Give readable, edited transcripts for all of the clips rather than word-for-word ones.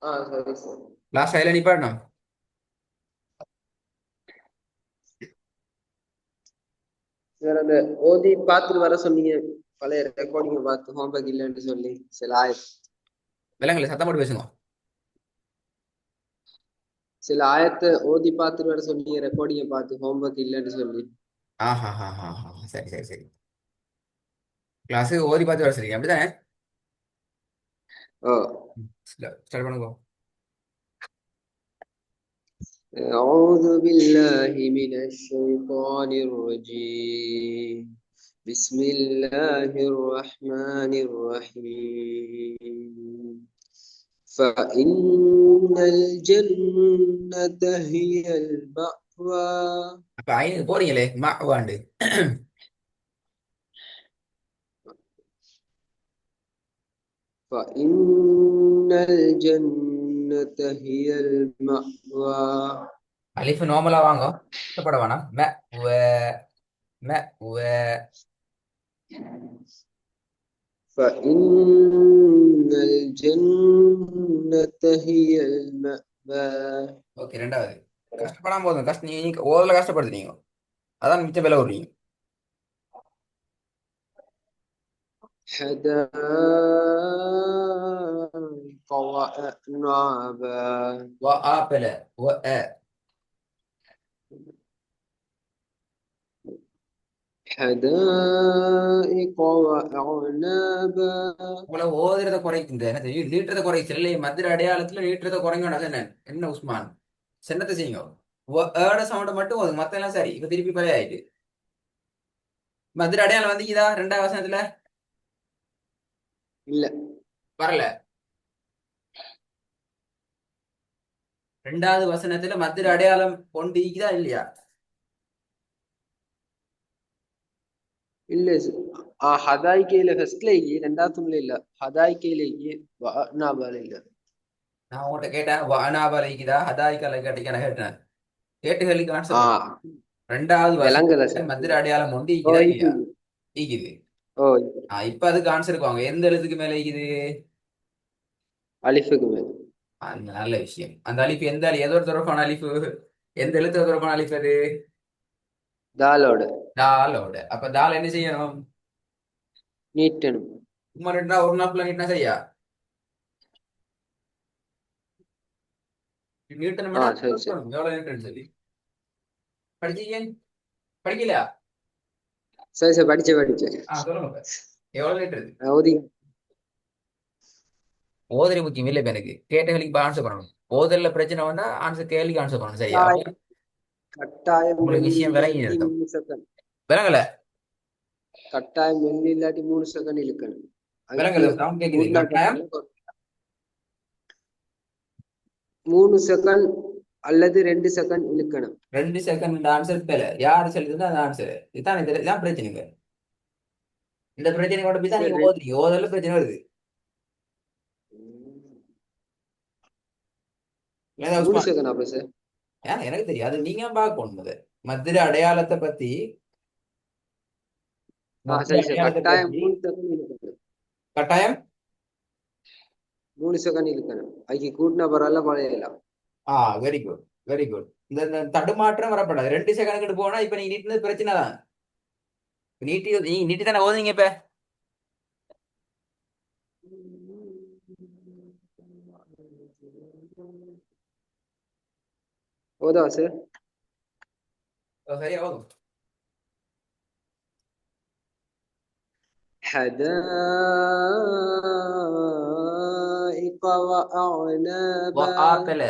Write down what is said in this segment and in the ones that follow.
சரி sir. Last அதில் நிப்பாட்டணும். Sir அந்த ஓதி பார்த்துட்டு வர சொன்னீங்க, பழைய ரெக்கார்டிங்க பார்த்து ஹோம்ஒர்க் இல்லைன்னு சொல்லி சில விலங்குல சத்தம் போட்டு பேசுங்க. சில ஆயத்தை ஓதி பார்த்துட்டு வர சொன்னீங்க, ரெக்கார்டிங்க பார்த்து ஹோம்ஒர்க் இல்லைன்னு சொல்லி. ஆஹா ஹா ஹா ஹா, சரி சரி சரி. கிளாஸு ஓதி பார்த்து வர சரிங்க அப்படிதானே? ஓ. ஸ்டார்ட் பண்ணுங்க. أعوذ بالله من الشيطان الرجيم. بسم الله الرحمن الرحيم. فإن الجنة هي المأوى. அப்ப ஐந்து போறீங்களே மா வாண்டு. فإن الجنة هي المأوى. அலிஃபு நார்மலா வாங்க, கஷ்டப்பட வேணாம். மே வே மே வே. فإن الجنة هي المأوى. ஓகே, ரெண்டாவது. கஷ்டப்படாம போதும். நீங்க ஓதுல கஷ்டப்படுத்துறீங்க, அதான் மிச்ச விலை விடுறீங்க. حدائق وأعنابا. வ ஆப்பல வ அ. حدائق وأعنابا. உங்களை ஓதுறத குறைக்குது என்ன தெரியும், லீட்டரத குறைச்சு இல்லை. மதுரை அடையாளத்துல லீட்டரத குறைங்க. அது என்ன என்ன உஸ்மான் சென்னத்தை செய்யுங்க. ஏட சவுண்டை மட்டும் ஓதுங்க, மத்த எல்லாம் சரி. இப்ப திருப்பி பழைய ஆயிட்டு மதுரை அடையாளம் வந்தீங்கதா ரெண்டாவது வசனத்துல? இல்ல. வரல. ரெண்டாவது வசனத்துல மதுரை அடையாளம் கொண்டு இருக்குதா இல்லையா? இல்ல ஹதாய்க்கையில ஃபர்ஸ்ட்ல ரெண்டாவது இல்ல. ஹதாய்க்கையிலேயே வஅனாபால இல்ல. நான் உங்கள்கிட்ட கேட்டேன் அனாபால இருக்குதா ஹதாய்க்கால கேட்டீங்க, நான் கேட்டேன். கேட்டுகளுக்கு ஆன்சர் ஆ பண்ணும். ரெண்டாவது விளங்குதா வசனத்துல சார்? மதுரை அடையாளம் கொண்டு ஓ இருக்குதா இது. இல்லையா? இருக்குது. ஓ, இப்ப அதுக்கு ஆன்சருக்கு வாங்க. எந்த எழுத்துக்கு மேல இருக்குது? அலிஃபுக்கு மேல். நல்ல விஷயம். அந்த அலிஃப் எந்த ஏதோ ஒரு தொடர்பான அலிஃபு. எந்த எழுத்து தொடர்பான அலிஃப் அது? தாலோட டாலோட. அப்ப தால் என்ன செய்யணும்? நீட்டணும். சும்மா ரெண்டா ஒரு நாப்புல நீட்டினா சரியா? நீட்டணும்னா சரி சரி. எவ்வளவு நீட்டணும் சொல்லி படிச்சீங்க? படிக்கலையா? சரி சார், படிச்சேன். சொல்லுங்க இப்ப. எவ்வளவு நீட்டுறது? ஓதி. ஓதரி முக்கியம் இல்லை. இப்ப எனக்கு கேட்டகளுக்கு இப்ப ஆன்சர் பண்ணணும். ஓதல்ல பிரச்சனை வந்தா ஆன்சர் கேள்விக்கு ஆன்சர் பண்ணணும் சரியா? அப்ப கட்டாயம் கட்டாயம் உங்களுக்கு வெள்ளி விஷயம் விளங்கி இல்லாட்டி நிறுத்தம். 3 செகண்ட். விளங்கல? கட்டாயம் வெள்ளி இல்லாட்டி 3 செகண்ட் இழுக்கணும். அதுக்கு விளங்கல, சவுண்ட் கேக்குது. கூட்டினா கட்டாயம் பரவாயில்ல. 3 செகண்ட் அல்லது 2 செகண்ட் இழுக்கணும். 2 செகண்ட் ஆன்சர் பேல யாரு சொல்லுதுன்னா அந்த ஆன்சர் இதுதான். இதுதான் பிரச்சனைங்க. இந்த பிரச்சனையோட போய் தான் சார் நீங்க ஓதுறீங்க. ஓதல பிரச்சனை வருது. ஏன் மூணு உஸ்மான்? செகண்ட் அப்ப சார். ஏன் எனக்கு தெரியாது, நீங்க பார்க்கணும் முத. மதுரை அடையாளத்தை பத்தி. மதுரை சரி சார், அடையாளத்தை கட்டாயம் பத்தி 3 செகண்ட் இழுக்கணும். கட்டாயம். 3 செகண்ட் இழுக்கணும். அதுக்கு கூட்டினா பரவாயில்ல, பழையலாம். Very good, very good. இந்த தடுமாற்றம் வரப்படாது. 2 செகண்ட் போனா இப்ப நீங்க நீட்டினது பிரச்சனை தான். நீ நீட்டி தானே ஓதுங்க இப்ப. ஓதா சார். சரியா ஓதும். حدائق ஆ وأعنابا. பெல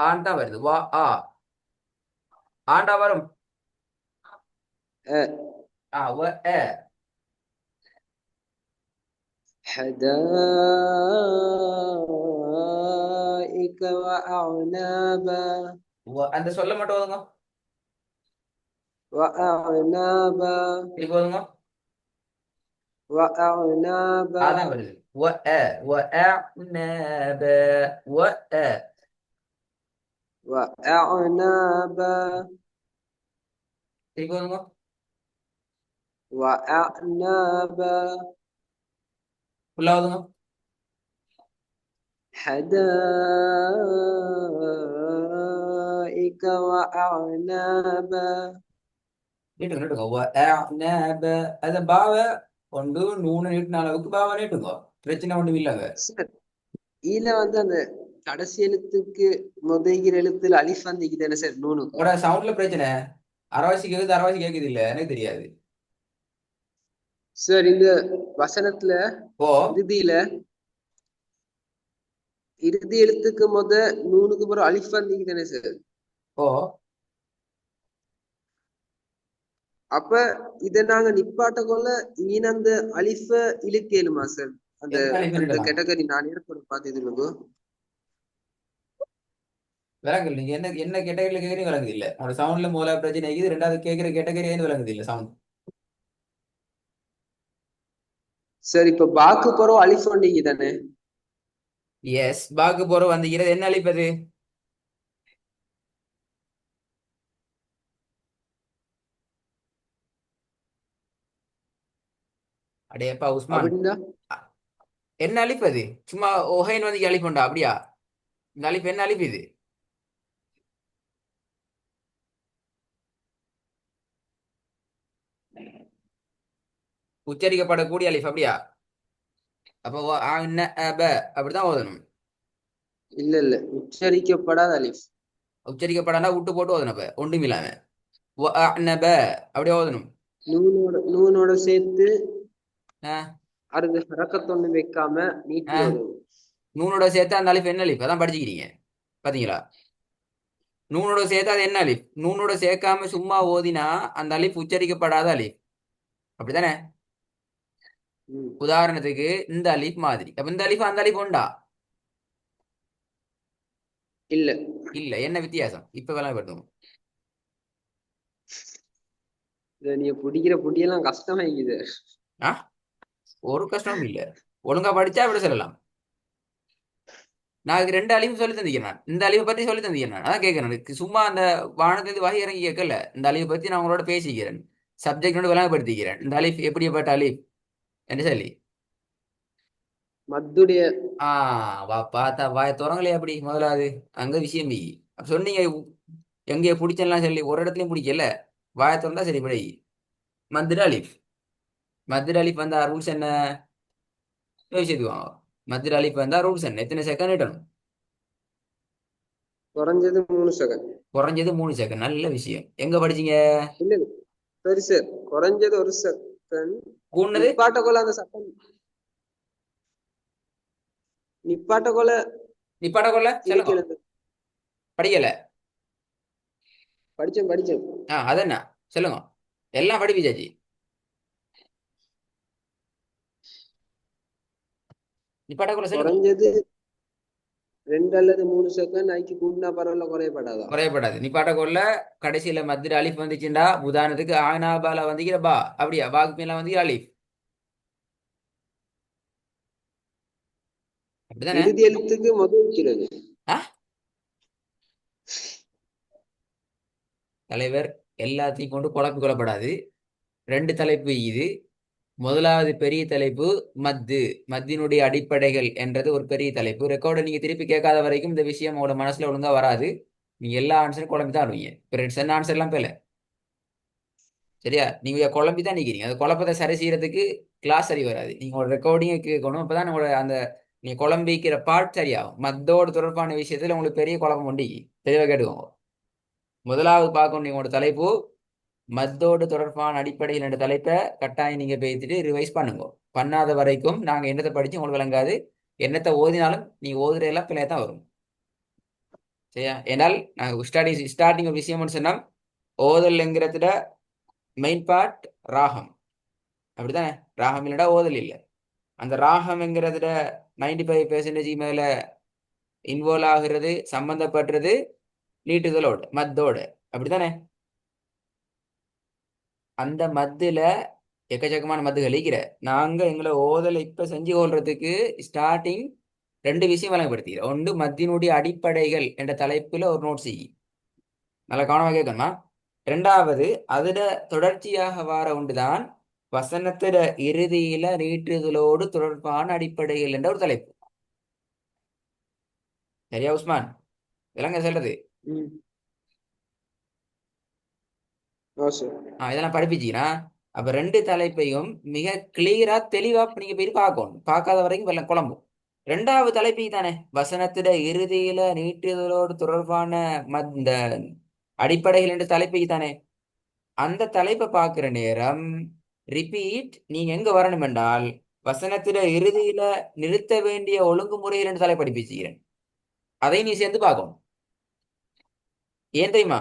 ஆண்டா வருது. ஆ ஆண்டா வரும். أ. வ அ. حدائق وأعنابا. அந்த சொல்ல மட்டும் ஓதுங்க. وأعنابا. திருப்பி ஓதுங்க. وأعنابا. அதான் வருது. வ அ நப வ அ. وأعنابا. திருப்பி ஓதுங்க. وأعنابا. ஃபுல்லா ஓதுங்க. حدائق وأعنابا. நீட்டுங்க நீட்டுங்க அத பாவ ஒன்று நூறு நீட்டின அளவுக்கு பாவ நீட்டுங்க, பிரச்சனை ஒன்றும் இல்லைங்க. சார் ஈல வந்து அந்த கடைசி எழுத்துக்கு முதகிற எழுத்துல அலிஃப் வந்து தானே சார் நூனுக்கு. உங்களோட சவுண்ட்ல பிரச்சனை, அரவாசி கேக்குது அரவாசி கேக்குது இல்ல எனக்கு தெரியாது. சார் இந்த வசனத்துல ஓ இறுதியில இறுதி எழுத்துக்கு நூனுக்கு பிறகு அலிஃப் வந்து தானே சார். ஓ அப்ப இத நாங்க நிப்பாட்ட கொள்ள ஈன அந்த அலிஃப இழுக்கலுமா சார்? அந்த எந்த அலிஃப் அந்த நீட்டலாம் கேட்டகரி நான் ஏற்பட பார்த்தது விளங்குது. நீங்க என்ன என்ன கேட்டகரியில கேட்கறீங்க விளங்குது இல்ல. உங்களோட சவுண்ட்ல முதல்ல பிரச்சனை இருக்குது, ரெண்டாவது கேட்கிற கேட்டகரி ஏன்னு விளங்குது இல்ல சவுண்ட். சார் இப்ப பாக்கு போறோம் அலிஃப் வந்தீங்க தானே. எஸ் பாக்கு போற வந்தீங்கிறது என்ன அழிப்பது? அடையப்பா உஸ்மான், அப்படின்னா என்ன அழிப்பது? சும்மா ஒஹேன் வந்து அழிப்புண்டா அப்படியா? இந்த அழிப்பு என்ன அழிப்பு இது? உச்சரிக்கப்படக்கூடிய அழிப்பு அப்படியா? அப்போ அப்படிதான் ஓதணும். இல்ல இல்ல உச்சரிக்கப்படாத அலிஃப். உச்சரிக்கப்படாண்டா விட்டு போட்டு ஓதணும். அப்ப ஒன்றும் இல்லாம அப்படியே ஓதணும். நூனோட சேர்த்து ஆஹ் அது ஹரக்கத்தொன்னு வைக்காம நீட்டி ஆஹ் வரும். நூனோட சேர்த்து அந்த அழிப்பு என்ன அழிப்பு அதான் படிச்சுக்கிறீங்க பாத்தீங்களா? நூனோட சேர்த்து அது என்ன அலிஃப்? நூனோட சேர்க்காம சும்மா ஓதினா அந்த அலிஃப் உச்சரிக்கப்படாத அலிஃப் அப்படித்தானே? ம். உதாரணத்துக்கு இந்த அலிஃப் மாதிரி, அப்ப இந்த அலிஃப் அந்த அலிஃப் உண்டா? இல்ல இல்ல. என்ன வித்தியாசம் இப்ப விளங்கப்படுத்தும். இத நீங்க பிடிக்கிற புடியெல்லாம் கஷ்டமா இருக்குது. ஆ ஒரு கஷ்டமும் இல்ல, ஒழுங்கா படிச்சா விட சொல்லலாம். நான் அதுக்கு ரெண்டு அழிவு சொல்லி தந்திக்கிறேன். நான் இந்த அழிவை பத்தி சொல்லி தந்திக்கிறேன். நான் அதான் கேட்கிறேன். எனக்கு சும்மா அந்த வானத்திலிருந்து வகை இறங்கி கேட்கல. இந்த அழிவை பத்தி நான் உங்களோட பேசிக்கிறேன், சப்ஜெக்டோட விளங்கப்படுத்திக்கிறேன். இந்த அலிஃப் எப்படிப்பட்ட அலிஃப் என்று சொல்லி. மத்துடைய வா பார்த்தா வாய திறங்களே அப்படி முதலாவது அங்க விஷயம் அப்ப சொன்னீங்க எங்கேயோ பிடிச்செல்லாம் சொல்லி ஒரு இடத்துலயும் பிடிக்கல. வாய திறந்தா சரி படை. மதுர அலிஃப், மதுர அலிஃப் வந்தா ரூல்ஸ் என்ன யோசிச்சுக்குவாங்க. மதுர அலிஃப் வந்தா ரூல்ஸ் என்ன? எத்தனை செகண்ட் இடணும்? குறைஞ்சது 3 செகண்ட். குறைஞ்சது 3 செகண்ட். நல்ல விஷயம். எங்க படிச்சீங்க? இல்ல இல்ல சரி சார், குறைஞ்சது 1 செகண்ட். கூடுனது நிப்பாட்டக்குள்ள அந்த சட்டம் நிப்பாட்டக்குள்ள நிப்பாட கொள்ள சொல்லுங்க. இலக்கியம் படிக்கல. படிச்சேன். அதென்ன சொல்லுங்க. எல்லாம் படிப்பிச்சாச்சு. நிப்பாட கொள்ள சொல்லுங்க. குறைஞ்சது 2 அல்லது 3 செகண்ட் ஐக்கு கூட்டினா பரவாயில்ல, குறையப்படாதா? குறையப்படாது. நிப்பாட்ட கொள்ள கடைசியில மதுர அலிஃப் வந்துச்சுண்டா, உதாரணத்துக்கு ஆனாபால வந்தீங்க பா அப்படியா, பாக்கு மேல வந்தீங்க அலிஃப் அப்படிதானே? இறுதி எழுத்துக்கு வைக்கிறது. ஆ தலைவர் எல்லாத்தையும் கொண்டு குழப்பி கொள்ளப்படாது. ரெண்டு தலைப்பு இது. முதலாவது பெரிய தலைப்பு மத்து, மத்தினுடைய அடிப்படைகள் என்றது ஒரு பெரிய தலைப்பு. ரெக்கார்டை நீங்க திருப்பி கேட்காத வரைக்கும் இந்த விஷயம் உங்களோட மனசுல ஒழுங்கா வராது. நீங்க எல்லா ஆன்சரும் குழம்பி தான் வருவீங்க. இப்போ சென்ன ஆன்சர் எல்லாம் பேல சரியா? நீங்க குழம்பி தான் நிக்கிறீங்க. அந்த குழப்பத்தை சரி செய்யறதுக்கு கிளாஸ் சரி வராது. நீங்க ஒரு ரெக்கார்டிங்க கேட்கணும். அப்பதான் உங்களோட அந்த நீங்க குழம்பிக்கிற பார்ட் சரியாகும். மத்தோடு தொடர்பான விஷயத்துல உங்களுக்கு பெரிய குழப்பம் உண்டு. தெளிவாக கேட்டுக்கோங்க. முதலாவது பார்க்கணும் நீங்களோட தலைப்பு மத்தோடு தொடர்பான அடிப்படையில் என்ற தலைப்பை கட்டாயம் நீங்க பேசிட்டு ரிவைஸ் பண்ணுங்க. பண்ணாத வரைக்கும் நாங்க என்னத்தை படிச்சு உங்களுக்கு விளங்காது. என்னத்தை ஓதினாலும் நீங்க ஓதுற எல்லாம் பிள்ளைய தான் வரும். சரியா? ஏனால் நாங்கள் ஸ்டார்டிங் விஷயம்னு சொன்னா ஓதல்ங்கிறதுல மெயின் பார்ட் ராகம் அப்படித்தானே? ராகம் இல்லடா ஓதல் இல்லை. அந்த ராகம்ங்கிறதுல 95% மேல இன்வால்வ் ஆகுறது சம்பந்தப்படுறது நீட்டுதலோடு மத்தோடு அப்படித்தானே? அந்த மத்துல எக்கச்சக்கமான மத்துகள் இருக்கிற நாங்க எங்களை ஓதலை இப்ப செஞ்சு கொள்றதுக்கு ஸ்டார்டிங் ரெண்டு விஷயம் வழங்கப்படுத்திக்கிறோம். ஒன்று மத்தினுடைய அடிப்படைகள் என்ற தலைப்புல ஒரு நோட் செய்யி நல்லா கவனமாக கேட்கணுமா. ரெண்டாவது அதுல தொடர்ச்சியாக வார ஒன்றுதான் வசனத்துல இறுதியில நீட்டுதலோடு தொடர்பான அடிப்படைகள் என்ற ஒரு தலைப்பு. சரியா உஸ்மான்? விளங்க சொல்றது? ம். ஓ சார். இதெல்லாம் படிப்பிச்சீங்கன்னா அப்ப ரெண்டு தலைப்பையும் மிக கிளியரா தெளிவா நீங்க போய் பார்க்கணும். பார்க்காத வரைக்கும் வெள்ளம் குழம்பும். ரெண்டாவது தலைப்பு தானே வசனத்திட இறுதியில நீட்டுதலோடு தொடர்பான இந்த அடிப்படைகள் என்ற தலைப்பு தானே. அந்த தலைப்பை பார்க்கிற நேரம் ரிப்பீட் நீங்க எங்க வரணும் என்றால் வசனத்திட இறுதியில நிறுத்த வேண்டிய ஒழுங்குமுறைகள் என்று தலைப்பு படிப்பிச்சுக்கிறேன். அதை நீ சேர்ந்து பார்க்கணும். ஏன் தெரியுமா?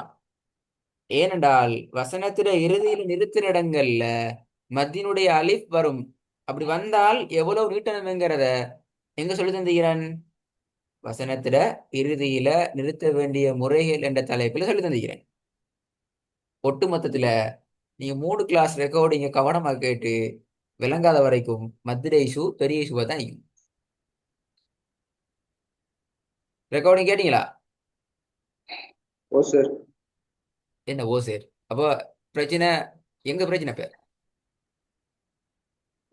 ஏனென்றால் வசனத்திட இறுதியில நிறுத்துற இடங்கள்ல மத்தியினுடைய அலிஃப் வரும். அப்படி வந்தால் எவ்வளவு நீட்டணுங்கிறத எங்க சொல்லி தந்துகிறேன்? வசனத்திட இறுதியில நிறுத்த வேண்டிய முறைகள் என்ற தலைப்பில் சொல்லி தந்துகிறேன். ஒட்டு மொத்தத்துல நீங்க 3 கிளாஸ் ரெக்கார்டிங்க கவனமா கேட்டு விளங்காத வரைக்கும் மத்திர இஷ்யூ பெரிய இஷ்யூவா தான் நீங்க ரெக்கார்டிங் கேட்டீங்களா? ஓ சார். என்ன ஓ சார்? அப்போ பிரச்சனை எங்க பிரச்சனை பேர்?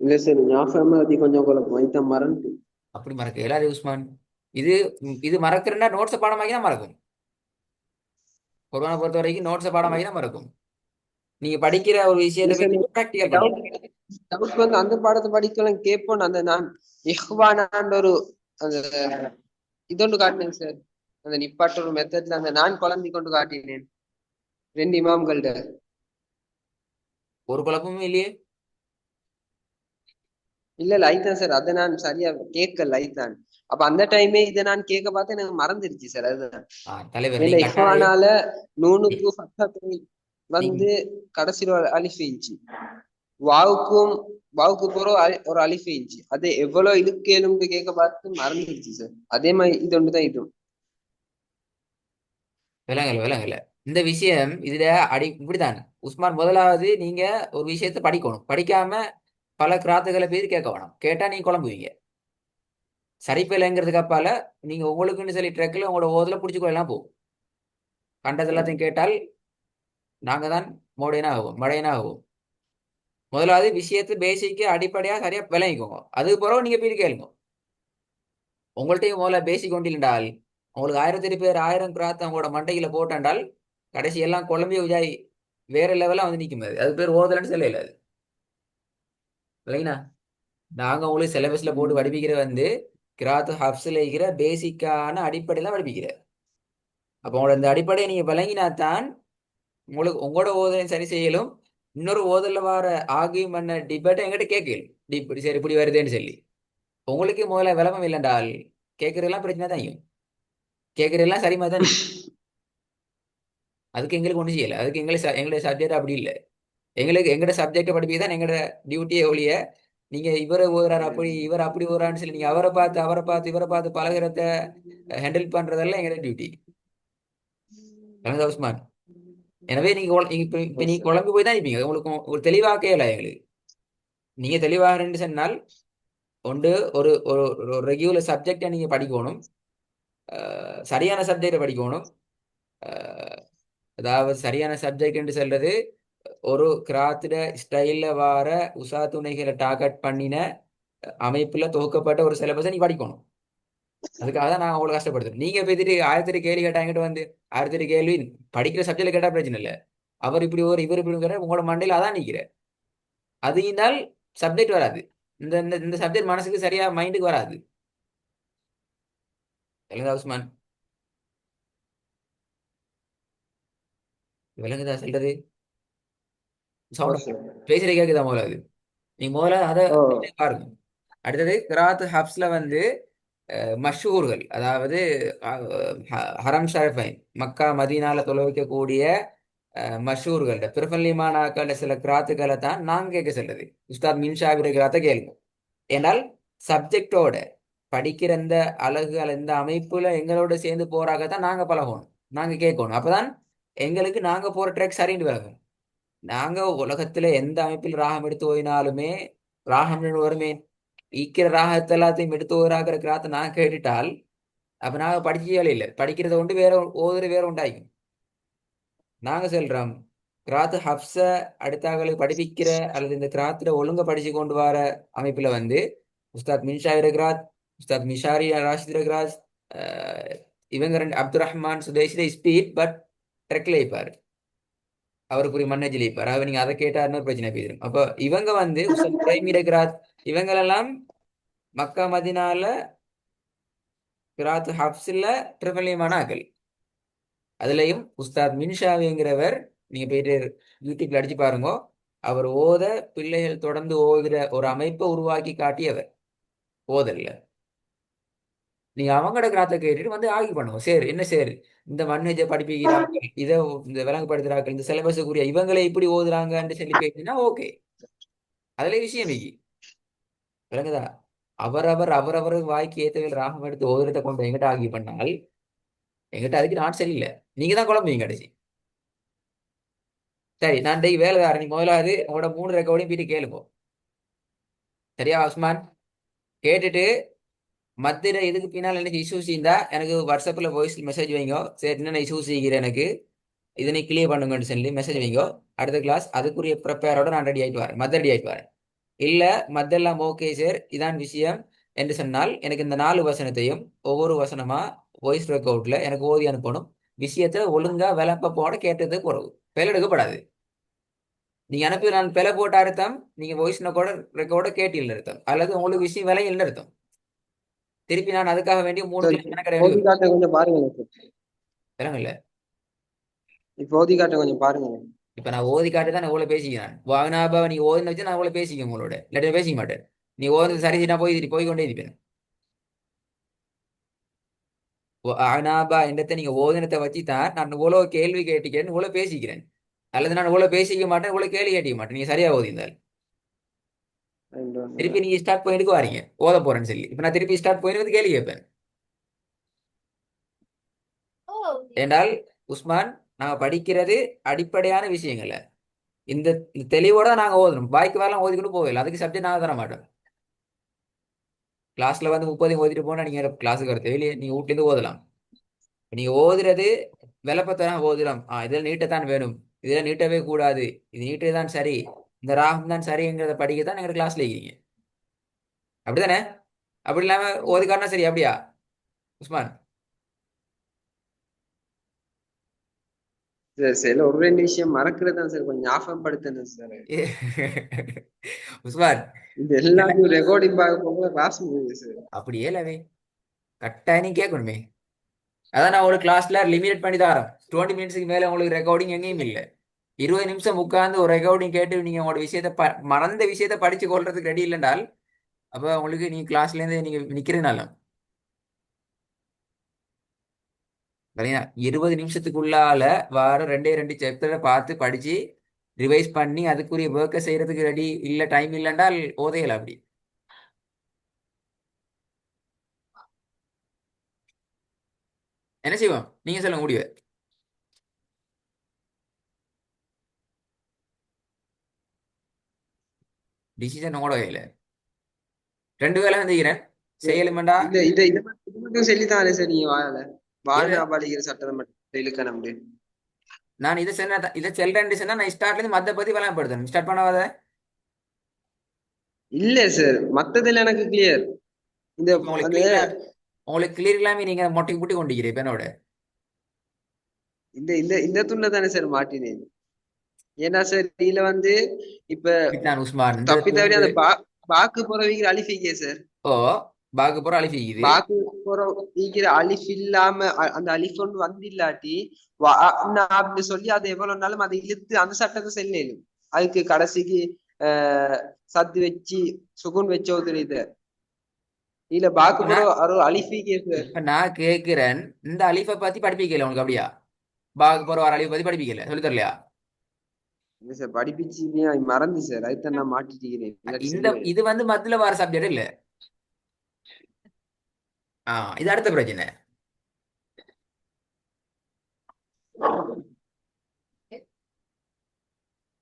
இல்ல சார், ஞாபகமா அது கொஞ்சம் குழப்பம் ஐட்டம் மறந்து. அப்படி மறக்க இயலாது உஸ்மான். இது இது மறக்கிறேன்னா நோட்ஸை பாடமாக்கி தான் மறக்கும். குர்ஆனை பொறுத்த வரைக்கும் நோட்ஸை பாடமாக்கி தான் மறக்கும். நீங்க படிக்கிற ஒரு இல்ல விஷயத்தை சார், போய் ப்ராக்டிகல் பண்ணணும். டவுட் வந்து அந்த பாடத்தை படிக்கலாம் கேட்போம். அந்த நான் இஹ்வானான்ற ஒரு அந்த இதொன்று காட்டினேன் சார். அந்த நிப்பாட்ட ஒரு மெத்தட்ல அந்த நான் குழம்பி கொண்டு காட்டினேன் 2 இமாம்கள்ட்ட. ஒரு குழப்பமும் இல்லையே. இல்ல ஐத்தான் சார், அதை நான் சரியா கேட்கல ஐத்தான். அப்ப அந்த டைமே இதை நான் கேட்க பார்த்து எனக்கு மறந்துருச்சு சார். அதுதான் தலைவர் ஏன்னா நீங்க கட்டாது. இஹ்வானால நூனுக்கு ஃபத்ஹா நீங்க வந்து கடைசியில் ஒரு அலிஃப் இருந்துச்சு. வாவுக்கும் வாவுக்கு போற ஒரு அலிஃப் இருந்துச்சு. அது எவ்வளவு இழுக்கேலும்னு கேட்க பார்த்து மறந்துருச்சு சார். அதே மாதிரி இது ஒன்றுதான் இதுவும். விலங்கல விலங்கல இந்த விஷயம் இதுல இப்படித்தான் உஸ்மான். முதலாவது நீங்க ஒரு விஷயத்தை படிக்கணும். படிக்காம பல கிராத்துகளை பேர் கேட்க வேணாம். கேட்டா நீங்க குழம்புவீங்க. சரிப்பில்லைங்கிறதுக்கு அப்பால நீங்க உங்களுக்குன்னு சொல்லி ட்ரெக்கில் உங்களோட ஓதுல பிடிச்சிக்கொள்ளலாம் போகும். கண்டது எல்லாத்தையும் கேட்டால் நாங்க தான் மோடையனா ஆகும், மழையனா ஆகும். முதலாவது விஷயத்தை பேசிக்கு அடிப்படையா சரியா விளங்கிக்கோங்க. அதுக்கு பிறகு நீங்க போய் கேளுங்க. உங்கள்ட்டையும் முதல்ல பேசிக் கொண்டிருந்தால் உங்களுக்கு 1000 பேர் 1000 கிராத் அவங்களோட மண்டையில போட்டாண்டால் கடைசி எல்லாம் குழம்பி உஜாய் வேற லெவலா வந்து நிற்கும். அது பேர் ஓதலன்னு சொல்லல. அது இல்லைங்கண்ணா, நாங்க உங்களுக்கு சிலபஸ்ல போட்டு படிப்பிக்கிற வந்து கிராத் ஹப்ஸ்ல இருக்கிற பேசிக்கான அடிப்படையில படிப்பிக்கிற. அப்போ உங்களோட இந்த அடிப்படையை நீங்க விளங்கினாத்தான் உங்களுக்கு உங்களோட ஓதலையும் சரி செய்யலும். இன்னொரு ஓதல்ல வர ஆகியும் பண்ண டிபேட்டை எங்கிட்ட கேட்கலும் இப்படி சரி இப்படி வருதுன்னு சொல்லி உங்களுக்கு முதல்ல விளக்கம் இல்லைன்றால் கேட்கறதெல்லாம் பிரச்சனை தான். கேட்கறதெல்லாம் சரிமா தான் நிற்கும். அதுக்கு எங்களுக்கு ஒன்றும் செய்யலை. அதுக்கு எங்களுடைய சப்ஜெக்ட் அப்படி இல்லை. எங்களோட சப்ஜெக்டை படிப்பி தான் எங்களோட டியூட்டியே ஒழிய நீங்க இவரை ஓதுறாரு அப்படி இவர் அப்படி ஓதுறான்னு சொல்லி நீங்க அவரை பார்த்து இவரை பார்த்து பழகிறத ஹேண்டில் பண்றதெல்லாம் எங்களோட டியூட்டி. உஸ்மான். எனவே நீங்க இப்ப நீங்க குழம்பு போய் தான் இருப்பீங்க. உங்களுக்கு ஒரு தெளிவாக்கே இல்லை எங்களுக்கு. நீங்க தெளிவாக சொன்னால் ஒன்று ஒரு ஒரு ரெகுலர் சப்ஜெக்டை நீங்க படிக்கணும். சரியான சப்ஜெக்டை படிக்கணும். அதாவது சரியான சப்ஜெக்ட் என்று சொல்றது ஒரு கிராத்திட ஸ்டைல்ல வார உசா துணைகளை டார்கெட் பண்ணின அமைப்புல தொகுக்கப்பட்ட ஒரு சிலபஸை நீ படிக்கணும். அதுக்காக தான் நான் அவ்வளவு கஷ்டப்படுத்துறேன். நீங்க பேசிட்டு 1000 கேள்வி கேட்டாங்கிட்டு வந்து 1000 கேள்வி படிக்கிற சப்ஜெக்ட்ல கேட்டா பிரச்சனை இல்லை. அவர் இப்படி ஒரு இவர் இப்படி உங்களோட மண்டையில அதான் நிக்கிற. அது இருந்தால் சப்ஜெக்ட் வராது. இந்த இந்த சப்ஜெக்ட் மனசுக்கு சரியா மைண்டுக்கு வராது. உஸ்மான், விளங்குதா சொல்றது? சவுண்ட் பேசுற கேக்குதா? முதல்ல அது நீங்க முதல்ல அதை பாருங்க. அடுத்தது கிராத் ஹப்ஸ்ல வந்து மஷூர்கள், அதாவது ஹரம் ஷரஃபைன் மக்கா மதீனால தொலை வைக்கக்கூடிய மஷூர்கள் பிரபல்யமானாக்கள் சில கிராத்துக்களை தான் நாங்க கேட்க சொல்றது. உஸ்தாத் மின்ஷாவிர கிராத்தை கேளுங்க. ஏனால் சப்ஜெக்டோட படிக்கிற இந்த அழகுகள் இந்த அமைப்புல எங்களோட சேர்ந்து போறாக தான் நாங்க பழகணும். நாங்க கேட்கணும். அப்பதான் எங்களுக்கு நாங்க போற ட்ரெக் சரின்னு விலகும். நாங்க உலகத்துல எந்த அமைப்பில் ராகம் எடுத்து ஓயினாலுமே ராகம் வருமே. ஈக்கிற ராகத்தை எல்லாத்தையும் எடுத்து ஓராகிற கிராத்தை நான் கேட்டுட்டால் அப்ப நாங்க படிக்கவே இல்லை. படிக்கிறத கொண்டு வேற ஓதுற வேற உண்டாகும். நாங்க சொல்றோம் கிராத் ஹப்ஸ அடுத்தாங்களுக்கு படிப்பிக்கிற அல்லது இந்த கிராத்துல ஒழுங்க படிச்சு கொண்டு வர அமைப்புல வந்து உஸ்தாத் மின்ஷாவிர கிராத், உஸ்தாத் மிஷாரி ராஷித் கிராத், இவங்க ரெண்டு அப்துல் ரஹ்மான் சுதேஷ் ஸ்பீட் பட் ட்ரெக்ல இருப்பாரு, அவருக்குரிய மன்னஜில் இருப்பார். அவர் நீங்க அதை கேட்டாருன்னு ஒரு பிரச்சனை போயிடும். அப்போ இவங்க வந்து உஸ்தாத் பிரைமீர கிராத் இவங்களெல்லாம் மக்கா மதினால கிராத் ஹப்ஸ்ல பிரபலியமான ஆக்கள். அதுலயும் உஸ்தாத் மின்ஷாவிங்கிறவர், நீங்க போயிட்டு யூடியூப்ல அடிச்சு பாருங்க, அவர் ஓத பிள்ளைகள் தொடர்ந்து ஓதுற ஒரு அமைப்பை உருவாக்கி காட்டியவர் ஓதல்ல. நீங்க அவங்களோட கிராத்தை கேட்டுட்டு வந்து ஆகி பண்ணுவோம். சரி என்ன சரி, இந்த மண்ணேஜை படிப்பிக்கிறார்கள், இதை இந்த விலங்குபடுத்துறார்கள், இந்த சிலபஸுக்குரிய இவங்களே இப்படி ஓதுறாங்கன்னு சொல்லி பேசினா ஓகே, அதுல விஷயம் இருக்கு. விளங்குதா? அவரவர் வாய்க்கு ஏத்தவில் ராகம் எடுத்து ஓதுறதை கொண்டு எங்கிட்ட ஆகி பண்ணால் எங்கிட்ட அதுக்கு நான் சரியில்லை, நீங்க தான் குழம்புவீங்க கடைசி. சரி, நான் டெய் வேலைதாரன், நீ முதலாவது உங்களோட 3 ரெக்கார்டையும் போயிட்டு கேளுப்போம். சரியா உஸ்மான்? கேட்டுட்டு மத்திர இதுக்கு பின்னால் எனக்கு இஷ்யூஸ் இருந்தா எனக்கு வாட்ஸ்அப்ல வாய்ஸ் மெசேஜ் வைங்க. சரி என்னென்ன இஷ்யூஸ் இருக்கிற எனக்கு இதை நீ கிளியர் பண்ணுங்கன்னு சொல்லி மெசேஜ் வைங்க. அடுத்த கிளாஸ் அதுக்குரிய ப்ரிப்பேரோட நான் ரெடி ஆயிட்டு வரேன், மத்த ரெடி ஆயிட்டு வரேன். இல்ல மத்தெல்லாம் ஓகே சார் இதான் விஷயம் என்று சொன்னால் எனக்கு இந்த 4 வசனத்தையும் ஒவ்வொரு வசனமா வாய்ஸ் ரெக்கார்ட்ல எனக்கு ஓதி அனுப்பணும். விஷயத்தை ஒழுங்கா விளப்ப போட கேட்டது குறவு, பிழை எடுக்கப்படாது. நீங்க அனுப்பி நான் பிழை போட்ட அர்த்தம் நீங்க வாய்ஸ் ரெக்கார்ட கேட்டில் அர்த்தம், அல்லது உங்களுக்கு விஷயம் விலையில் அர்த்தம். திருப்பி நான் அதுக்காக வேண்டிய 3 சார் கிளாஸ் கணக்கை ஓதி எடுக்கணும். காட்ட கொஞ்சம் பாருங்க சார். விளங்கல? இப்ப ஓதி காட்ட கொஞ்சம் பாருங்க. இப்ப நான் ஓதி காட்டி தான் நான் இவ்வளவு பேசிக்கிறேன். வாங்கினாபா நீ ஓதுன வச்சு நான் இவ்வளவு பேசிக்க உங்களோட, இல்லாட்டி நான் பேசிக்க மாட்டேன். நீ ஓதுனது சரி நான் போய் கொண்டே இருப்பேன். ஆனாபா என்றதை நீங்க ஓதுனத்தை வச்சு தான் நான் இவ்வளவு கேள்வி கேட்டிக்கிறேன், இவ்வளவு பேசிக்கிறேன். அல்லது நான் இவ்வளவு பேசிக்க மாட்டேன், இவ்வளவு கேள்வி கேட்டிக்க மாட்டேன். நீங்க சரியா ஓதிந்தால் திருப்பி நீங்க ஸ்டார்ட் பாயிண்ட்டுக்கு வாரீங்க ஓத போறேன்னு சொல்லி. இப்ப நான் திருப்பி ஸ்டார்ட் பாயிண்ட் வந்து கேள்வி கேட்பேன். என்றால் உஸ்மான், நாங்க படிக்கிறது அடிப்படையான விஷயங்கள்ல இந்த இந்த தெளிவோட தான் நாங்க ஓதணும். பாய்க்கு வேலை ஓதிக்கொண்டு போகல, அதுக்கு சப்ஜெக்ட் நாங்க தர மாட்டோம். கிளாஸ்ல வந்து 30 ஓதிட்டு போனா நீங்க கிளாஸுக்கு வர தேவையில்லையே, நீங்க வீட்ல இருந்து ஓதலாம். நீங்க ஓதுறது விளப்பத்தான் ஓதுறோம், இதுல நீட்டத்தான் வேணும், இதுல நீட்டவே கூடாது, இது நீட்டே தான் சரி, இந்த ராகம் தான் சரிங்கிறத படிக்கத்தான் எங்க கிளாஸ்ல இருக்கீங்க. அப்படிதானே? அப்படி இல்லாம ஓதுக்காரனா சரி அப்படியா உஸ்மான்? சார் சில ஒரு 2 விஷயம் மறக்கிறது தான் சார், கொஞ்சம் ஞாபகப்படுத்தணும் சார். உஸ்மான் இது எல்லாத்தையும் ரெக்கார்டிங் பார்க்க போக கிளாஸ் முடியுது சார். அப்படியே இல்லவே கட்டாயம் நீ கேட்கணுமே. அதான் நான் ஒரு கிளாஸ்ல லிமிட் பண்ணி தரேன். 20 மினிட்ஸ்க்கு மேல உங்களுக்கு ரெக்கார்டிங் எங்கேயும் இல்லை. 20 நிமிஷம் உட்கார்ந்து ஒரு ரெக்கார்டிங் கேட்டு நீங்க உங்களோட விஷயத்த மறந்த விஷயத்த படிச்சு கொள்றதுக்கு ரெடி இல்லைன்றால் அப்ப உங்களுக்கு நீங்க கிளாஸ்ல இருந்து நீங்க நிக்கிறனால சரியா 20 நிமிஷத்துக்குள்ளால வார 2 சாப்டரை பார்த்து படிச்சு ரிவைஸ் பண்ணி அதுக்குரிய ஒர்க்கை செய்யறதுக்கு ரெடி இல்ல, டைம் இல்லைன்றால் ஓதையல அப்படி. என்ன செய்வோம் நீங்க சொல்ல முடிவு. டிசிஷன் உங்களோட கையில. 2 வேலை வந்துக்கிறேன் செய்யலுமெண்டா. இல்ல இதை மட்டும் சொல்லித்தானே சார் நீங்க ஏல வாழ்நாபாலிகிற சட்டம் மட்டும் இழுக்கணும். நான் இதை செல்றேன் சொன்னா நான் ஸ்டார்ட்ல இருந்து மத்த பத்தி விளம்பரப்படுத்தணும். ஸ்டார்ட் பண்ணாத இல்ல சார், மத்ததுல எனக்கு கிளியர். இந்த உங்களுக்கு அந்த கிளியரா, உங்களுக்கு கிளியர் இல்லாம நீங்க மொட்டை முட்டி கொண்டிருக்கிறீங்க இப்ப என்னோட. இந்த இந்த இந்த துண்ட தானே சார் மாட்டினேன். ஏன்னா சார் இதுல இப்ப பித்தான் உஸ்மான் இந்த தப்பி தவறி துண்டு. அந்த பாக்கு போறவங்க அலிஃபிக்கே சார். ஓ பாக்கு போற அழிஃபிக்குது. பாக்கு போறவங்கிற அலிஃப் இல்லாம அந்த அலிஃப் ஒன்று இல்லாட்டி அப்படின்னு சொல்லி அது எவ்வளவு நாளும் அதை இழுத்து அந்த சட்டத்தை செல்லும். அதுக்கு கடைசிக்கு சத்து வச்சு சுகுன் வச்சு ஒதுரிது இல்ல பாக்கு போற ஒரு அலிஃபிக்கே சார். இப்ப நான் கேக்குறேன், இந்த அலிஃபை பத்தி படிப்பிக்கல உங்களுக்கு அப்படியா? பாக்கு போற வர அலிஃபை பத்தி படிப்பிக்கல, சொல்லி தரலையா? இல்ல சார், படிப்பிச்சு மறந்து சார், அதுதான் நான் மாட்டிட்டுக்கிறேன். இல்லாட்டி இந்த சொல்லுவேன். இது வந்து மத்தில வர சப்ஜெக்ட் இல்ல. இது அடுத்த பிரச்சனை.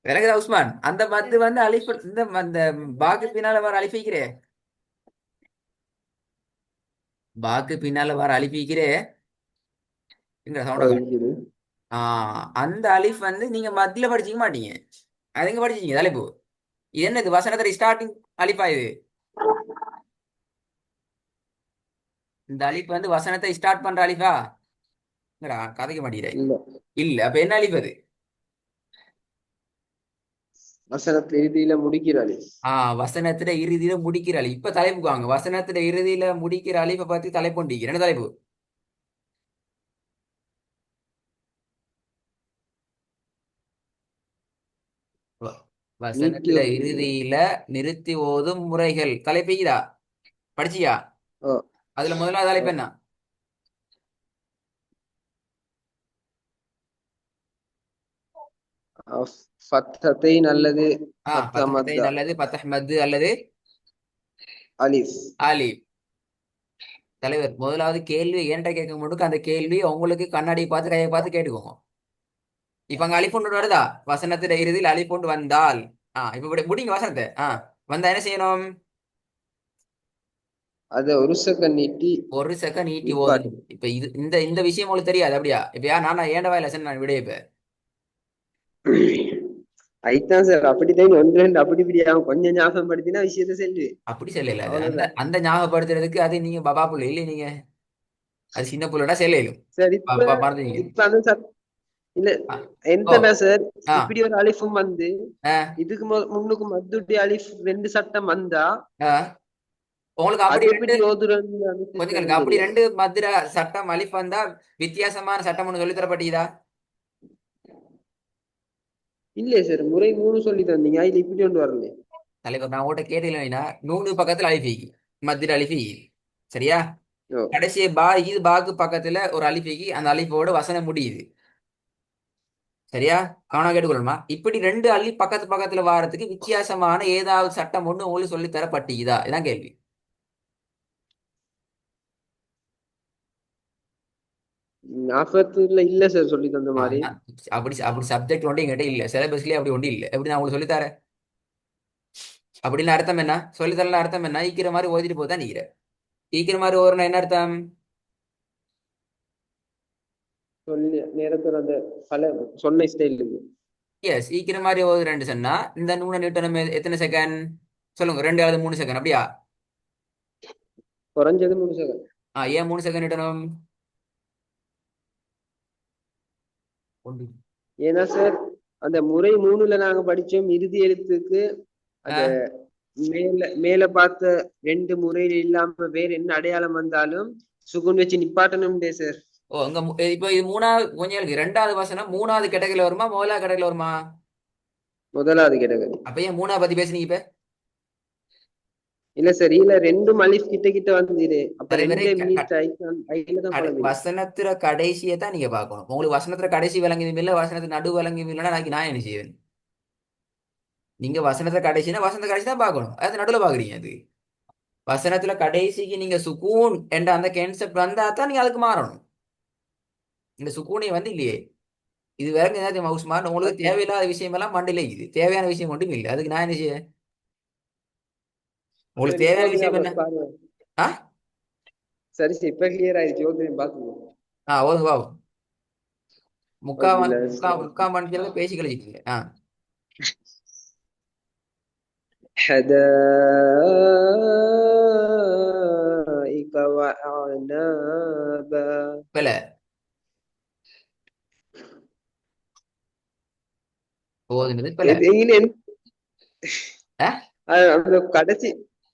எனக்கு உஸ்மான் அந்த மத்து வந்து அலிஃப் இந்த அந்த பாக்கு பின்னால வர அலிஃபிக்கிறே, பாக்கு பின்னால வர அலிஃபிக்கிறே எங்க சவுண்ட. அந்த அலிஃப் வந்து நீங்க மத்தியில படிச்சிக்க மாட்டீங்க, அது எங்க படிச்சீங்க தலைப்பு. இது என்னது வசனத்துல ஸ்டார்டிங் அலிஃபா இது? இந்த அலிஃப் வந்து வசனத்தை ஸ்டார்ட் பண்ற அலிஃபா? என்னடா கதைக்க மாட்டேங்கிறாய். இல்ல. இல்ல, அப்ப என்ன அலிஃப் அது? வசனத்துல இறுதியில முடிக்கிற அலிஃப். வசனத்துல இறுதியில முடிக்கிற அலிஃப். இப்ப தலைப்புக்கு வாங்க. வசனத்துல இறுதியில முடிக்கிற அலிஃபை பத்தி தலைப்பு ஒண்டிக்கு. என்ன தலைப்பு? வ- நீட்டி வசனத்துல ஓதுறது. இறுதியில நிறுத்தி ஓதும் முறைகள் தலைப்பைக்குதா? படிச்சியா? ஓ. அதுல முதலாவது ஓ. தலைப்பு என்ன? ஃபத்தத்தைன் அல்லது பத்தஹத்தை ஃபத்தமத்தா அல்லது பத்தஹ்மது அல்லது அலிஃப். ஆலிப். தலைவர் முதலாவது கேள்வி ஏன்ட்ட கேட்க மட்டும் அந்த கேள்வி உங்களுக்கு கண்ணாடி பார்த்து கையை பார்த்து கேட்டுக்கோங்க. இப்ப அங்க அலிஃபுண்டு வருதா? வசனத்துல இறுதியில் அலிஃபுண்டு வந்தால் இப்ப முடிங்க வசனத்தை. வந்தா என்ன செய்யணும்? அத ஒரு செகண்ட் நீட்டி ஒரு செகண்ட் நீட்டி நிப்பாட்டு. ஓதணும். இப்ப இது இந்த இந்த விஷயம் உங்களுக்கு தெரியாது அப்படியா? இப்ப நானா ஏன்ட வாயில நான் விடைய இப்ப ஐத்தான் சார் அப்படித்தான் ஒன்று ரெண்டு அப்படி இப்படி ஆகும். கொஞ்சம் ஞாபகம் படுத்தினா விஷயத்த செல்லு. அப்படி சொல்லல. அது அந்த அவ்வளவுதான். அந்த ஞாபகப்படுத்துறதுக்கு அது நீங்க பாபா புள்ள இல்லை. நீங்க அது சின்ன புள்ளடா செல்லும். சார் இப்ப மறந்துங்க. இப்ப அந்த இல்ல ஆ, ஓ எந்தனா சார் ஆ இப்படி ஒரு அலிஃபும் வந்து ஆ இதுக்கு முன்னுக்கு மத்துட்டி அலிஃப் ரெண்டு சட்டம் வந்தா ஆ. உங்களுக்கு அது அப்படி ரெண்டு எப்படி ஓதுறன்னு அந்த கொஞ்சங்களுக்கு சிஸ்டம் அப்படி தெரியாது. ரெண்டு மதுர சட்டம் அலிஃப் வந்தா வித்தியாசமான சட்டம் ஒன்று சொல்லி தரப்பட்டீதா? இல்லையே சார், முறை மூணு சொல்லி தந்தீங்க, இதுல இப்படி ஒன்று வரல. தலைவர் நான் உங்கள்கிட்ட கேட்டீங்கன்னா நூறு பக்கத்துல அலிஃபிக்கு மத்திர அலிஃபி. சரியா? ஓ. கடைசி இது பாக்கு பக்கத்துல ஒரு அலிஃபிக்கு அந்த அலிஃபோட வசனம் முடியுது. சரியா? கவனம் கேட்டுக்கொள்ளணுமா? இப்படி ரெண்டு அள்ளி பக்கத்து பக்கத்துல வாரத்துக்கு வித்தியாசமான ஏதாவது சட்டம் ஒண்ணு உங்களுக்கு சொல்லி தரப்பட்டீதா? இதான் கேள்வி. ஞாபகத்துல இல்ல சார் சொல்லி தந்த மாதிரி. அப்படி அப்படி சப்ஜெக்ட் ஒன்று என்கிட்ட இல்ல, சிலபஸ்லயே அப்படி ஒன்றும் இல்லை. எப்படி நான் உங்களுக்கு சொல்லித்தரேன்? அப்படின்னு அர்த்தம் என்ன? சொல்லித்தரல அர்த்தம் என்ன? ஈக்கிற மாதிரி ஓதிட்டு போதான் நீக்கிற. ஈக்கிற மாதிரி ஓதுனா என்ன அர்த்தம்? சொல்லி நேரத்தோட அந்த பல சொன்ன ஸ்டைல் இருக்கு. எஸ், ஈக்கிற மாதிரி ஓதுறேன்னு சொன்னா இந்த நூனை நீட்டணும் எத்தனை செகண்ட் சொல்லுங்க? 2 அல்லது 3 செகண்ட் அப்படியா? குறைஞ்சது 3 செகண்ட். ஏன் 3 செகண்ட் நீட்டணும்? ஒன்று. ஏன்னா சார் அந்த முறை மூணுல நாங்க படிச்சோம், இறுதி எழுத்துக்கு ஆ, அந்த மேல மேல பார்த்த ரெண்டு முறையில இல்லாம வேற என்ன அடையாளம் வந்தாலும் சுகுன் வச்சு நிப்பாட்டணும்டே சார். இப்போ இது மூணாவது கொஞ்சம் இருக்கு. 2வது வசனம் 3வது கேட்டகரியில வருமா, முதலாவது கேட்டகரியில வருமா? முதலாவது கேட்டகரி. அப்ப ஏன் 3வது பத்தி பேசுனீங்க இப்ப? இல்ல சார், இதுல ரெண்டும் அலிஃப் கிட்ட கிட்ட வந்துரு, அப்ப தலைவரே ரெண்டே மினிட் ஐல தான் குழம்பிடும். வசனத்துல கடைசியை தான் நீங்க பார்க்கணும். உங்களுக்கு வசனத்துல கடைசி விளங்கி இல்ல, வசனத்துல நடு விளங்கி இல்லைன்னா நான் என்ன செய்வேன்? நீங்க வசனத்துல கடைசினா வசனத்தை கடைசி தான் பார்க்கணும். அது நடுவில் பாக்குறீங்க. அது வசனத்துல கடைசிக்கு நீங்க சுக்கூன் என்ற அந்த கான்செப்ட் வந்தா தான் நீங்க அதுக்கு மாறணும். இந்த சுக்கூனே வந்து இல்லையே. இது வேற ஏதாவது மவுஸ் மாறணும். உங்களுக்கு தேவையில்லாத விஷயம் எல்லாம் மண்டில இது தேவையான விஷயம் மட்டும் இல்லை. அதுக்கு நான் என்ன செய்ய? உங்களுக்கு சரி, இப்போ தேவையான ஓகே விஷயம் என்ன? பாருங்க. ஆ சரி சரி, இப்ப கிளியர் ஆயிடுச்சு. ஓகே பாத்துக்கோ. ஓதுங்க பாவம். அவுதுபில்லாஹ் முக்கால் மணிக்கு பேசி கழிச்சிட்டீங்க. حدائق وأعنابا. பில ஓதுனது பில. அந்த கடைசி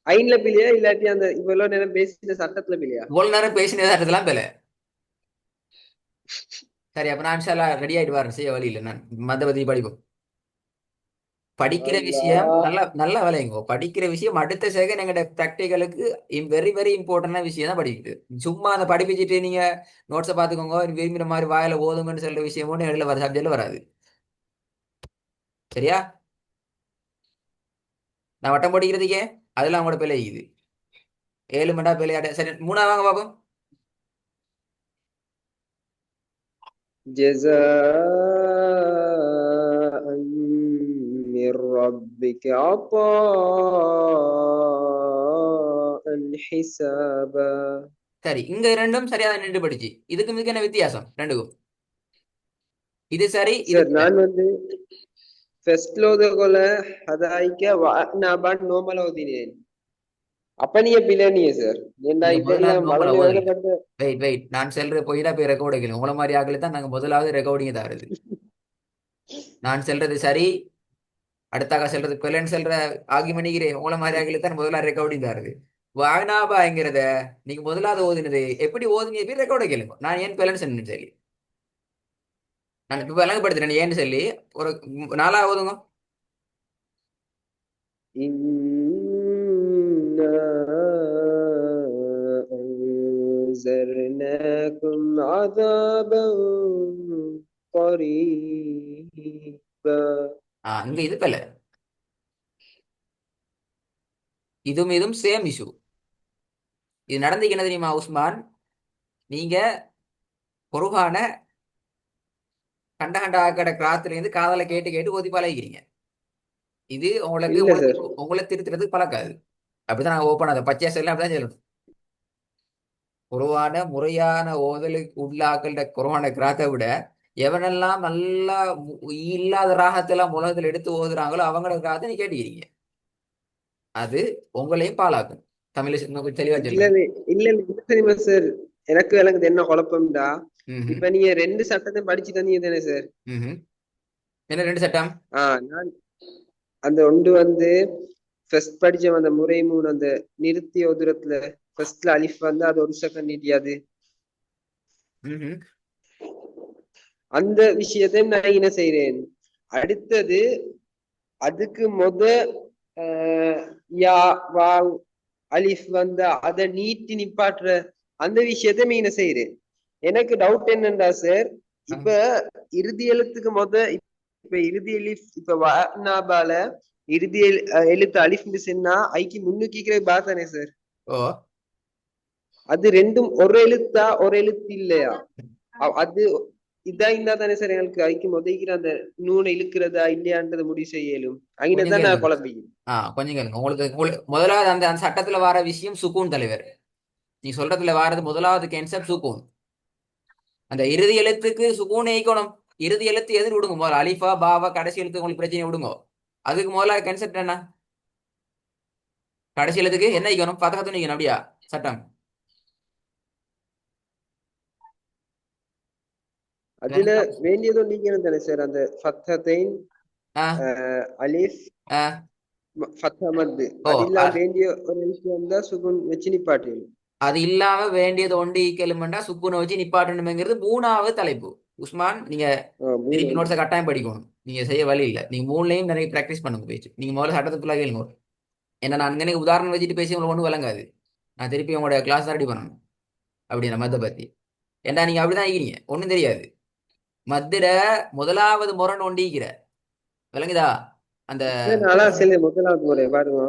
ஐன்ல பிள்ளையா இல்லாட்டி அந்த இவ்வளவு நேரம் பேசின சட்டத்துல பிள்ளையா? இவ்வளவு நேரம் பேசின இடத்துலாம் பில. சரி, அப்ப நான் இன்ஷா அல்லாஹ் ரெடி ஆயிட்டு வரேன். செய்ய வழி இல்லை. நான் மத்த பத்தி படிப்போம். படிக்கிற விஷயம் அல்லாஹ். நல்லா நல்லா விளையுங்க. படிக்கிற விஷயம் அடுத்த செகண்ட் எங்கட ப்ராக்டிகலுக்கு வெரி வெரி இம்பார்ட்டன்டான விஷயம் தான் படிக்குது. சும்மா அந்த படிப்பிச்சுட்டு நீங்க நோட்ஸை பார்த்துக்கோங்க விரும்புற மாதிரி வாயில ஓதுங்கன்னு சொல்ற விஷயம் ஒன்றும் இடையில வர சப்ஜெக்ட்ல வராது. சரியா? நான் வட்டம் படிக்கிறதுக்கே அதெல்லாம் அவங்களோட பிள்ளை இது 7 மண்டா பிள்ளையாட. சரி, 3வது வாங்க பாப்போம். جزاء من ربك عطاء حسابا. சரி, இங்க ரெண்டும் சரியா நின்று படிச்சு. இதுக்கு என்ன வித்தியாசம் ரெண்டுக்கும்? இது சரி, இது சார் பிள்ளை. நான் வந்து ஃபர்ஸ்ட்ல ஓதக்கொள்ள ஹதாய்க்க வானாபான் நோமலா ஓதினேன். அப்ப நீங்க பிளனியே சார். ஏண்டா நீங்க முதலாவது இதெல்லாம் நோம்பல வளமை ஓதுங்க. வழங்கப்பட்ட. வெயிட் நான் செல்ற போயிடா போய் ரெக்கார்டு வைக்கணும். உங்களை மாதிரி ஆக்களை தான் நாங்க முதலாவது ரெக்கார்டிங் தருது. நான் செல்றது சரி, அடுத்தாக செல்றது பிள்ளைன்னு செல்ற ஆகி மணிக்கிறேன். உங்களை மாதிரி ஆக்களை தான் முதலாவது ரெக்கார்டிங் தருது. வாய்னாபாங்கிறத நீங்க முதலாவது ஓதுனது எப்படி ஓதுங்க போய் ரெக்கார்டை கேளுங்க. நான் ஏன் பிள்ளைன்னு சொன்னேன்னு சொல்லி நான் இப்ப விளங்கப்படுத்துறேன் ஏன்னு சொல்லி ஒரு நாலாவது ஓதுங்க. إنا أنذرناكم عذابا قريبا. இங்க இது பிள்ளை. இதுவும் சேம் இஷ்யூ. இது நடந்துக்கு என்ன தெரியுமா உஸ்மான்? நீங்க குர்ஆன கண்ட கண்ட ஆக்கட கிராத்துல இருந்து காதல கேட்டு கேட்டு ஓதி பழகிக்கிறீங்க. இது உங்களுக்கு இல்ல உங்களுக்கு சார். உங்களை திருத்துறதுக்கு பழக்காது. அப்படிதான் நான் ஓப்பன் அதை பச்சையா சொல்லலாம். அப்படிதான் சொல்லணும். குர்ஆன முறையான ஓதலுக்கு உள்ளாக்கள்ட குர்ஆன கிராத்தை விட எவனெல்லாம் நல்லா இல்லாத ராகத்தெல்லாம் உலகத்துல எடுத்து ஓதுறாங்களோ அவங்களோட கிராத்தை நீ கேட்டுக்கிறீங்க. அது உங்களையும் பாழாக்கும். தமிழ் இன்னும் தெளிவா இல்ல சொல்லுங்க. இல்ல இல்ல என்ன தெரியுமா சார், எனக்கு விளங்குது என்ன குழப்பம்டா. ம்ஹும். இப்ப நீங்க 2 சட்டத்தை படிச்சு தந்தீங்க தானே சார்? ம்ஹும். என்ன 2 சட்டம்? நான் அந்த ஒன்று வந்து ஃபர்ஸ்ட் படிச்ச அந்த முறை 3 அந்த நிறுத்திய தூரத்துல ஃபர்ஸ்ட்ல அலிஃப் வந்து அது ஒரு செகண்ட் நீட்டியாது. ம்ஹும். அந்த விஷயத்தை நான் என்ன செய்றேன், அடுத்தது அதுக்கு யா வாவ் அலிஃப் வந்து அதை நீட்டி நிப்பாட்டுற அந்த விஷயத்தை மீன செய்றேன். எனக்கு டவுட் என்னண்டா சார், இப்ப இறுதி எழுத்துக்கு இப்ப இறுதி அலிஃப் இப்ப வானாபால இறுதி எழுத்து அலிஃப் சொன்னா ஐக்கு முன்னுக்கிக்கிற பாத்தானே சார்? ஓ அது ரெண்டும் ஒரு எழுத்தா ஒரு எழுத்து இல்லையா? அது இதா இருந்தா தானே சார் எங்களுக்கு ஐக்கு முதக்கிற அந்த நூனை இழுக்கிறதா இல்லையான்றதை முடிவு செய்ய இயலும். கொஞ்சம் அங்கதான் நான் கேளுங்க. குழம்பிக்கிறேன். கொஞ்சம் கேளுங்க. உங்களுக்கு முதலாவது அந்த அந்த சட்டத்துல வர விஷயம் சுக்கூன் தலைவர். நீ சொல்றதுல வாரது முதலாவது கேன்செப்ட் சுக்கூன். அந்த இறுதி எழுத்துக்கு சுக்கூன் ஈக்கணும். இறுதி எழுத்து எதிர் விடுங்க. முதல்ல அலிஃபா பாவா கடைசி எழுத்து உங்களுக்கு பிரச்சனை விடுங்க. அதுக்கு முதல்ல கான்செப்ட் என்ன? கடைசி எழுத்துக்கு என்ன ஈக்கணும்? பதகத்து நீக்கணும். அப்படியா சட்டம்? அதுல வேண்டியதும் நீங்க தானே சார், அந்த ஃபத்தத்தைன் ஆஹ் அலிஃப் ஆஹ் ஃபத்தா மத்து ஓ அது இல்லாம வேண்டிய ஒரு எழுத்து வந்தா சுகுன் வச்சு நிப்பாட்டிடும். அது இல்லாம வேண்டியது ஒன்று ஈக்கலுமெண்டா சுக்கூனை வச்சு நிப்பாட்டணுங்கிறது 3வது தலைப்பு. உஸ்மான் நீங்க மூணு. திருப்பி நோட்ஸை கட்டாயம் படிக்கணும். நீங்க செய்ய வழி இல்லை. நீங்க 3லையும் நிறைய ப்ராக்டிஸ் பண்ணுங்க பேச்சு. நீங்க முதல்ல சட்டத்துக்குள்ள கேளுங்க. ஏன்னா நான் எனக்கு உதாரணம் வச்சுட்டு பேசி உங்களுக்கு ஒன்றும் விளங்காது. நான் திருப்பி உங்களோட கிளாஸ் ரெடி பண்ணணும். அப்படி நம்ம மத்தை பத்தி ஏன்டா நீங்க அப்படிதான் இருக்கிறீங்க, ஒன்றும் தெரியாது. மத்திர முதலாவது முரண் ஒண்டிக்கிற விளங்குதா? அந்த நாளா சில முதலாவது முறை பாருங்க.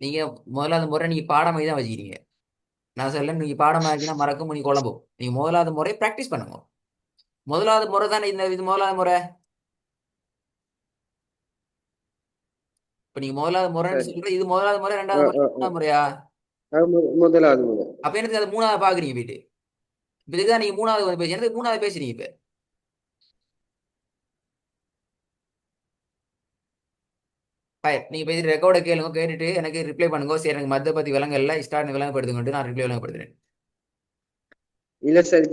நீங்க முதலாவது முறை நீங்க பாடமாக தான் வச்சுக்கிறீங்க. நான் சொல்ல நீங்க பாடமாக்கினா மறக்கும் நீ குழம்பும். நீங்க முதலாவது முறை ப்ராக்டிஸ் பண்ணுங்க. முதலாவது முறை தானே இது முதலாவது முறை. இப்ப நீங்க முதலாவது முறைன்னு சொல்ற இது முதலாவது முறை, 2வது முறை, 3வது முறையா? முதலாவது முறை. அப்ப எனக்கு அது 3வது பாக்குறீங்க போயிட்டு. இப்ப இதுதான் நீங்க 3வது வந்து பேசி எனக்கு 3வது பேசுறீங்க. இப்ப நீங்க பேசி ரெக்கார்டை கேளுங்க. கேட்டுட்டு எனக்கு ரிப்ளை பண்ணுங்க. சரி எனக்கு மத்த பத்தி விலங்கல்ல ஸ்டார்ட் விளங்கப்படுத்துங்க. நான் ரிப்ளை விளங்கப்படுத்துறேன். இல்ல சார்